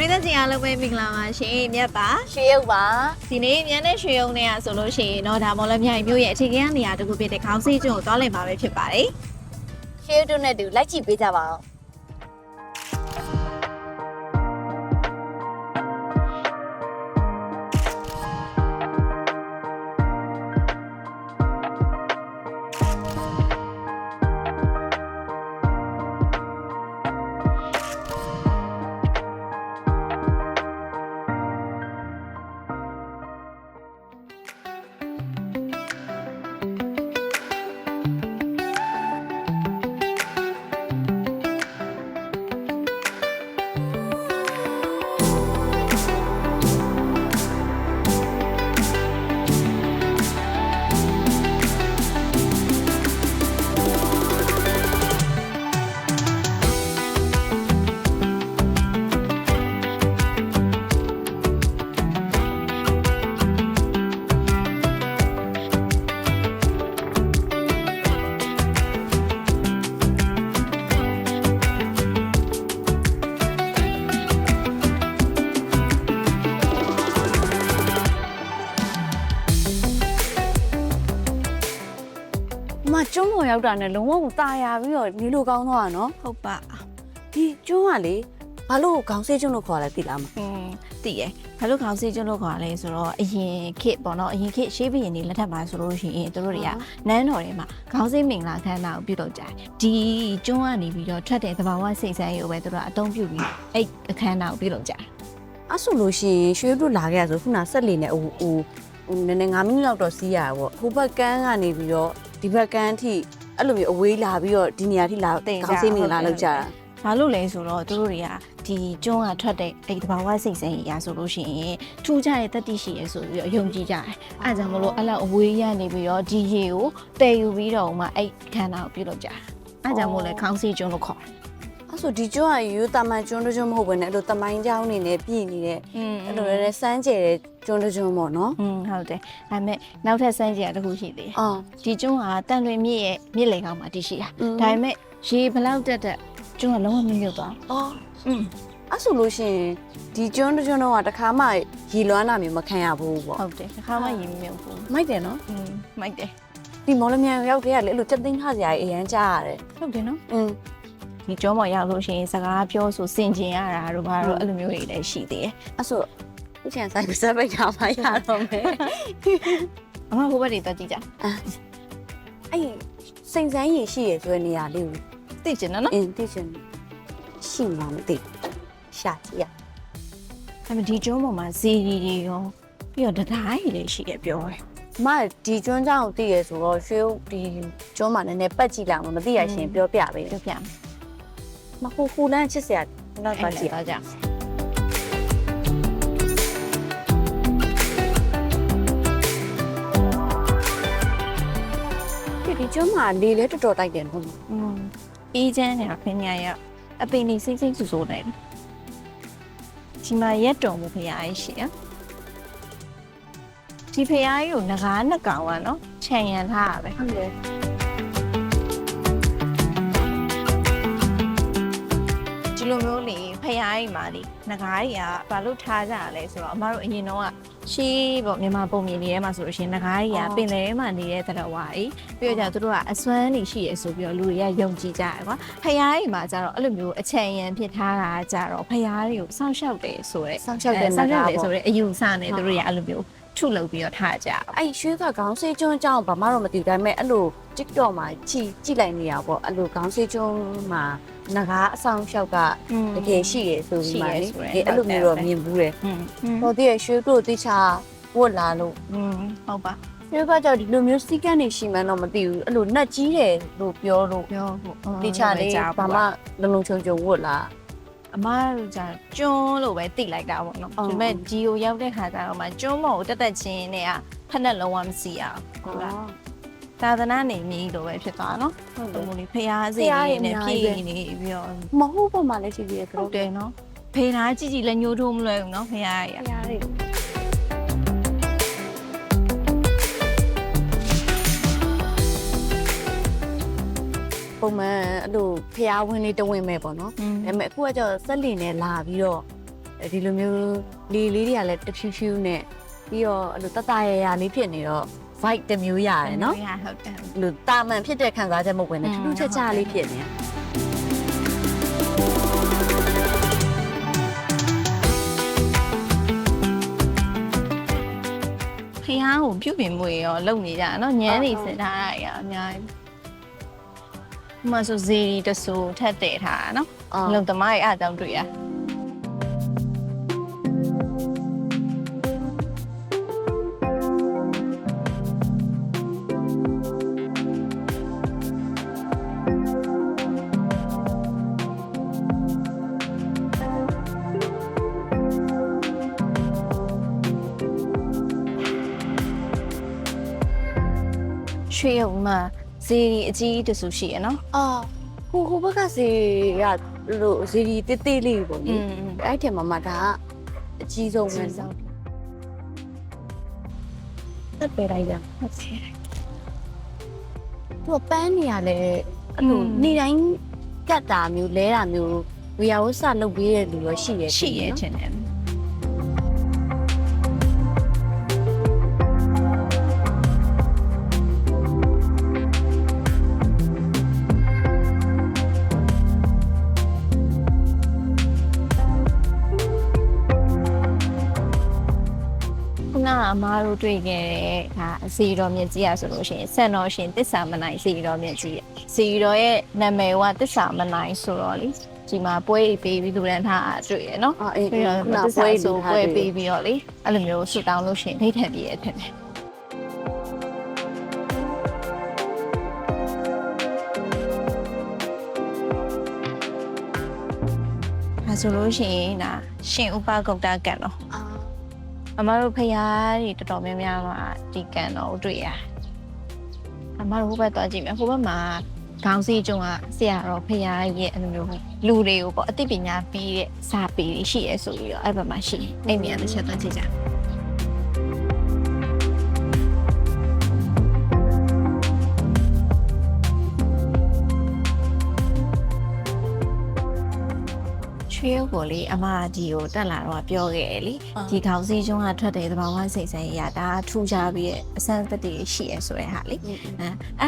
ပြည်သက်ကြီးအားလုံးပဲမင်္ဂလာပါရှင်မြတ်ပါ ရွှေရုပ်ပါ ဒီနေ့မြန်တဲ့ရွှေရုံနဲ့ဆိုလို့ရှိရင်တော့ဒါမော်လမြိုင်မြို့ရဲ့အခြေခံနေရာတစ်ခုဖြစ်တဲ့ခေါင်းစည်းကျွန်းကိုသွားလည်မှာပဲဖြစ်ပါတယ် ရွှေရုပ်တို့နဲ့တူလိုက်ကြည့်ပေးကြပါဦးကျွန်းပေါ်ရောက်တာနဲ့လုံးဝတာယာပြီးတော့နေလိုကောင်းသွားတာနော် ဟုတ်ပါ ဒီကျွန်းကလေဘာလို့ခေါင်းဆေးကျွန်းလို့ခေါ်လဲသိလားမ သိရဘာလို့ခေါင်းစည်းကျွန်းလို့ခေါ်လဲဆိုတော့အရင်ခေတ်ပေါ့နော်အရင်ခေတ်ရှေးဘုရင်တွေလက်ထက်မှာဆိုလို့ရှိရင်တို့တွေကနန်းတော်တွေမှာခေါင်းစည်းမင်္ဂလာခမ်းနာကိုပြုလုပ်ကြတယ်ဒီကျွန်းကနေပြီးတော့ထွက်တဲ့သဘာဝစိတ်ဆန်းရုပ်ပဲတို့ကအသုံးပြုပြီးအဲ့အခမ်းနာကိုပြုလုပ်ကြတယ် အဲ့ဆိုလို့ရှိရင်ရွှေရုပ်တို့လာခဲ့ရဆိုခုနဆက်လေနဲ့ဟိုနည်းနည်း9မိနစ်လောက်တော့စီးရတာပေါ့ဟိုဘက်ကန်းကနေပြီးတော့ဒီဘက်ကန်းထိအဲ့လိုမျိုးအဝေးလာပြီးတော့ဒီနေရာထိလာခေါင်းဆေးမင်္ဂလာလောက်ကြတာ ဘာလို့လဲဆိုတော့တို့တွေကဒီကျွန်းကထွက်တဲ့အဲ့သဘာဝစိတ်ဆန်းရဆိုလို့ရှိရင်ထူးခြားတဲ့တတိရှိရဆိုပြီးတော့ယုံကြည်ကြတယ်အဲ့ကြောင့်မလို့အဲ့လောက်အဝေးရနေပြီးတော့ဒီရေကိုတည်ယူပြီးတော့မှအဲ့ခန္ဓာကိုပြုလုပ်ကြတယ်အဲ့ကြောင့်မို့လဲခေါင်းစည်းကျွန်းလို့ခေါ်တယ် အဲ့ဆိုဒီကျွန်းကရိုးတာမန်ကျွန်းတစ်ကျွန်းမဟုတ်ဘဲနဲ့အဲ့လိုတမိုင်းကြောင်းနေနဲ့ပြည်နေတဲ့အဲ့လိုလည်းစမ်းကြဲတဲ့ကျွန်းတစ်ကျွန်းပေါ့နော် ဟုတ်တယ်ဒါပေမဲ့နောက်ထပ်စမ်းကြရတစ်ခုရှိသေးတယ် အော် ဒီကျွန်းကတန်လွင်မြစ်ရဲ့မြစ်လေကောင်မှာတည်ရှိတာဒါပေမဲ့ရေဘလောက်တက်တက်ကျွန်းကလုံးဝမမြုပ်သွား အော်အဲ့ဆိုလို့ရှိရင်ဒီကျွန်းတစ်ကျွန်းတော့တခါမှရေလွမ်းတာမျိုးမခံရဘူးပေါ့ ဟုတ်တယ်တစ်ခါမှရေမမြုပ်ဘူး မိုက်တယ်နော် မိုက်တယ် ဒီမော်လမြိုင်ရောက်တဲ့ကလေအဲ့လိုတက်သိန်းထားစရာကြီးအရန်ကြားရတယ် ဟုတ်တယ်နော် ။ ဒီကျောင်းပေါ်ရောက်လို့ရှိရင်စကားပြောဆိုစင်ကျင်ရတာတို့ဘာလို့အဲ့လိုမျိုးတွေလည်းရှိသေးတယ် အဲ့ဆိုဥချန်ဆိုင်စပိတ်ထားမှရတော့မယ် အမဟိုဘက်တွေတက်ကြည့်ကြ ။အဲ့စိန်စမ်းရည်ရှိရဆိုတဲ့နေရာလေးကို သိချင်တယ်နော် သိချင်ရှိမှမသိရှာကြည့်ရ ဒါပေမဲ့ဒီကျောင်းပေါ်မှာဇီရီတွေရောပြီးတော့တရားကြီးလည်းရှိရပြောတယ် ။မဒီကျွန်းเจ้าကိုသိရဆိုတော့ရွှေဒီကျွန်းမှာနည်းနည်းပတ်ကြည့်လာမှမသိရရှင်ပြောပြပေး ပြောပြမယ် ။မဟိုလန်းချစ်စရာတော့ပတ်ကြည့် ကြ ဒီကျွန်းမှာလေလဲတော်တော်တိုက်တယ်ဟုတ် အေးချမ်းနေတာခင်ဗျာရအပင်နေစိမ့်စိမ့်ဆူဆူနေတယ်ဒီမှာရက်တော်မူဖရာကြီးရှိရဒီဖရာကြီးကိုငကားနှစ်ကောင်ကနော်ခြံရံထားရပဲ ဟုတ်တယ် ဒီလိုမျိုးလေဖယားကြီးမာလေငကားကြီးကဘာလို့ထားကြရလဲဆိုတော့အမတို့အရင်တော့ကရှေးပေါ့မြန်မာပုံမြင်နေထဲမှာဆိုလို့ရှိရင်ငကားကြီးကပင်လယ်ထဲမှာနေတဲ့တရဝါကြီးပြီးတော့ကျသူတို့ကအစွမ်းနေရှိရဆိုပြီးတော့လူတွေကယုံကြည်ကြတယ်ကွာဖယားကြီးမှာကျတော့အဲ့လိုမျိုးအချံရံဖြစ်ထားတာကြတော့ဖယားကြီးကိုစောင့်ရှောက်တယ်ဆိုရဲ ဆောင်းလျှောက်တဲ့ စောင့်ရှောက် ငါး တယ် ပေါ့ ဆိုရဲအယူဆနဲ့သူတို့ကအဲ့လိုမျိုးထုလုပ်ပြီးတော့ထားကြအောင် အဲ့ရွှေကခေါင်းဆေးကျွန်းအကြောင်းဘာမှတော့မသိဘူးဒါပေမဲ့အဲ့လို TikTok မှာကြည့်လိုက်နေရပေါ့အဲ့လိုခေါင်းဆေးကျွန်းမှာငကားအဆောင်လျှောက်ကတကယ်ရှိရဆိုပြီးမှလေအဲ့လိုမျိုးတော့မြင်ဘူးတယ်ဟိုတည်းရွှေတို့တိချာဝတ်လာလို့ ဟုတ်ပါ ရွှေကကြောင့်ဒီလိုမျိုးစီကန်းနေရှိမှန်းတော့မသိဘူးအဲ့လိုနှက်ကြီးတယ်လို့ပြောလို့ ပြောဖို့ တိချာလေးဘာမှလုံလုံချုံချုံဝတ်လာ အမတို့じゃကျွန်းလို့ပဲတိလိုက်တာပေါ့နော်ဒါပေမဲ့ဒီကိုရောက်တဲ့ခါကျတော့မှကျွန်းမော်ကိုတက်ချင်းနဲ့ကဖက်နဲ့လုံးဝမစီရဘူးဟုတ်လားသာသနာနေမြည်လို့ပဲဖြစ်သွားနော်ဟုတ်တယ်မို့လေဖျားစီနေပြည့်နေပြီးတော့ မဟုတ်ပါမှလည်းရှိသေးတယ် ဟုတ်တယ်နော်ဖေးသားကြည့်ကြည့်လည်းညှိုးထိုးမလွယ်ဘူးနော်ဖျားရ ဖျားတွေပုံမှန်အဲ့လိုဖျားဝင်လေးတဝင်းမဲ့ပေါ့နော်ဒါပေမဲ့အခုကကျတော့စက်လီနဲ့လာပြီးတော့ ဒီလိုမျိုးလေးတွေကလည်းတဖြူးဖြူးနဲ့ပြီးတော့အဲ့လိုတတရရလေးဖြစ်နေတော့ vibe တစ်မျိုးရတယ်နော် ဟုတ်တယ် လူတာမန်ဖြစ်တဲ့ခံစားချက်မဟုတ်ဘဲနဲ့ထူးထူးခြားခြားလေးဖြစ်နေဖះကိုပြုတ်ပြင်မှုရောလုံနေကြနော်ညမ်းနေစင်ထားတာရအများကြီးမဆိုဇီရီတဆူထက်တဲ့ထားနော်လုံသမားရဲ့အားကြောင့်တွေ့ရရွှေရုံမှာဇီရီအကြီးတဆူရှိရနော် ဟိုဘက်ကစီကလို့ဇီဒီတေးသေးလေးပေါ့နိအဲ့ထက်မှာဒါကအကြီးဆုံးပဲတက်ပေးလိုက်ရဟုတ်ကဲ့သူပန်းနေရလဲအဲ့လိုနေတိုင်းကတ်တာမျိုးလဲတာမျိုးဝေယဝဆလုပ်ပေးတဲ့လူရောရှိရဲ့ ရှိရဲ့ထင်တယ်အမားတို့တွေ့ခဲ့တဲ့ဒါစီတော်မြင့်ကြီးอ่ะဆိုလို့ရှိရင်ဆန်တော်ရှင်တစ္ဆာမနိုင်စီတော်မြင့်ကြီးစီတော်ရဲ့နာမည်ကတစ္ဆာမနိုင်ဆိုတော့လေဒီမှာပွဲပေးပြီးလူရန်ထားတွေ့ရနော်ပြီးတော့တစ္ဆာဆိုပွဲပေးပြီးတော့လေအဲ့လိုမျိုးဆူတောင်းလို့ရှိရင်ဒိတ်ထက်ပြည့်ရထင်တယ်ဒါဆိုလို့ရှိရင်ဒါရှင်ဥပဂုတ်တကံတော့အမတို့ဖျားတွေတော်တော်များများမှာဒီကန်တော့တွေ့ရအမတို့ဟိုဘက်သွားကြည့်မယ်ဟိုဘက်မှာခေါင်းစည်းကျုံကဆရာတော်ဖျားရဲ့အဲ့လိုမျိုးလူတွေကိုပေါ့အသိပညာပြီးတဲ့စာပေတွေရှိရဲဆိုပြီးတော့အဲ့ဘက်မှာရှိအဲ့မြန်တစ်ချက်သွားကြည့်ကြရွှေရုပ်ကိုလေအမဒီကိုတက်လာတော့ပြောခဲ့တယ်လေဒီခေါင်းစည်းကျုံးကထွက်တဲ့သဘာဝစိတ်ဆန်းရတာထူခြားပြီးအဆန်းသက်တည်ရှိရဆိုတဲ့ဟာလေအဲ့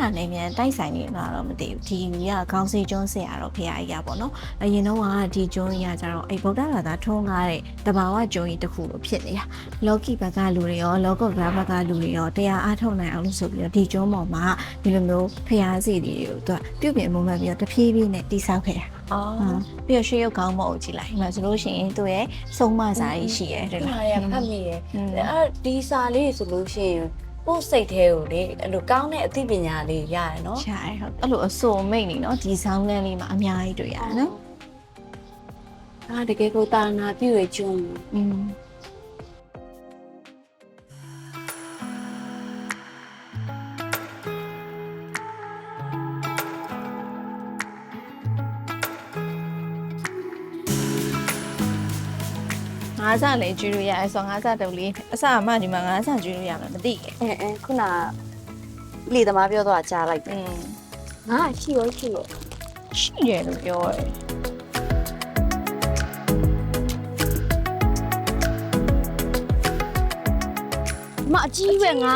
ဟာနဲ့မြန်တိုက်ဆိုင်နေတော့မသိဘူးဒီကခေါင်းစည်းကျုံးဆရာတော့ဖရာကြီးရပါတော့အရင်တော့ကဒီကျုံးကြီးကကြတော့အဲ့ဗုဒ္ဓဘာသာထုံးကားတဲ့သဘာဝကျုံးကြီးတစ်ခုလိုဖြစ်နေတာလောကီဘက်ကလူတွေရောလောကဘက်ကလူတွေရောတရားအားထုတ်နိုင်အောင်လို့ဆိုပြီးတော့ဒီကျုံးပေါ်မှာဒီလိုမျိုးဖရာစီတွေကိုသူကပြုပြင်မှုမှပြီးတော့တဖြည်းဖြည်းနဲ့တိဆောက်ခဲ့တာပြီးတော့ရွှေရုပ်ကောင်းမဟုတ်ကြည့်လိုက်မှာဆိုလို့ရှိရင်သူရဲ့စုံမစာကြီးရှိရဲတယ်လားဖတ်မိရဲ့အဲ့ဒီစာလေးဆိုလို့ရှိရင်ကိုယ်စိတ်ထဲကိုလေအဲ့လိုကောင်းတဲ့အသိပညာလေးရတယ်နော်ရတယ်ဟုတ်အဲ့လိုအစိုးမိတ်နေနော်ဒီဆောင်းလန်းလေးမှာအများကြီးတွေ့ရတယ်နော်တကယ်ကိုတာနာပြည့်ရကျုံငါးစလည်းကျွေးလို့ရတယ်ဆိုငါးစတုပ်လေးအစမှဒီမှာငါးစကျွေးလို့ရမှာမသိခဲ့ခုနလေသမားပြောတော့ကြားလိုက်တယ်ငါရှိရရှိတယ်လို့ပြောတယ်မအကြီးပဲ900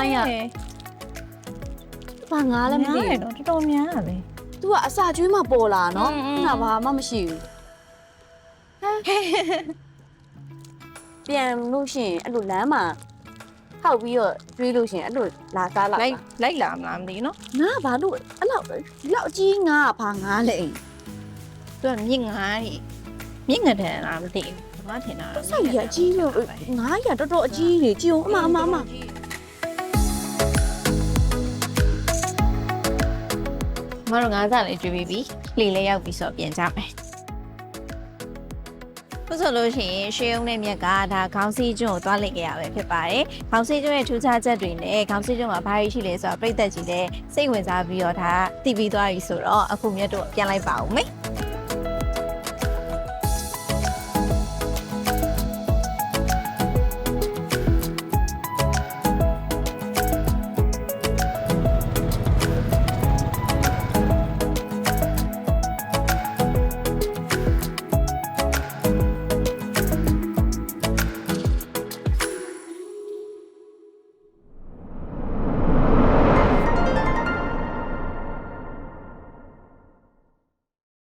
ဘာငါလည်းမသိဘူးတော်တော်များတာပဲ तू ကအစာကျွေးမှပေါ်လာနော်ခုနဘာမှမရှိဘူးပြန်လို့ရှိရင်အဲ့လိုလမ်းမှာဟောက်ပြီးတော့ကျွေးလို့ရှိရင်အဲ့လိုလာစားလာလိုက်လာမလားမသိဘူးနော်ငါဘာလို့အဲ့လောက်အကြီးငါဘာငါလဲသူကမြင့်ငါးကြီးမြင့်ငတယ်လားမသိဘူးဘာထင်တာဆက်ရအကြီးလို့ငါးရတော်တော်အကြီးကြီးကြည့်အောင်အမမမတို့ငါးစလည်းကျွေးပြီးပြီလှေလည်းရောက်ပြီဆိုတော့ပြန်ကြမယ်ဆိုလို့ရှိရင်ရွှေရုံနဲ့မြက်ကဒါခေါင်းစည်းကျွန်းကိုသွားလိုက်ကြရပဲဖြစ်ပါတယ်။ခေါင်းစည်းကျွန်းရဲ့ထူးခြားချက်တွေနဲ့ခေါင်းစည်းကျွန်းမှာဘာတွေရှိလဲဆိုတော့ပြည်သက်ကြီးလည်းစိတ်ဝင်စားပြီးတော့ဒါသိပြီးသွားပြီဆိုတော့အခုမြတ်တို့ပြန်လိုက်ပါဦးမေ။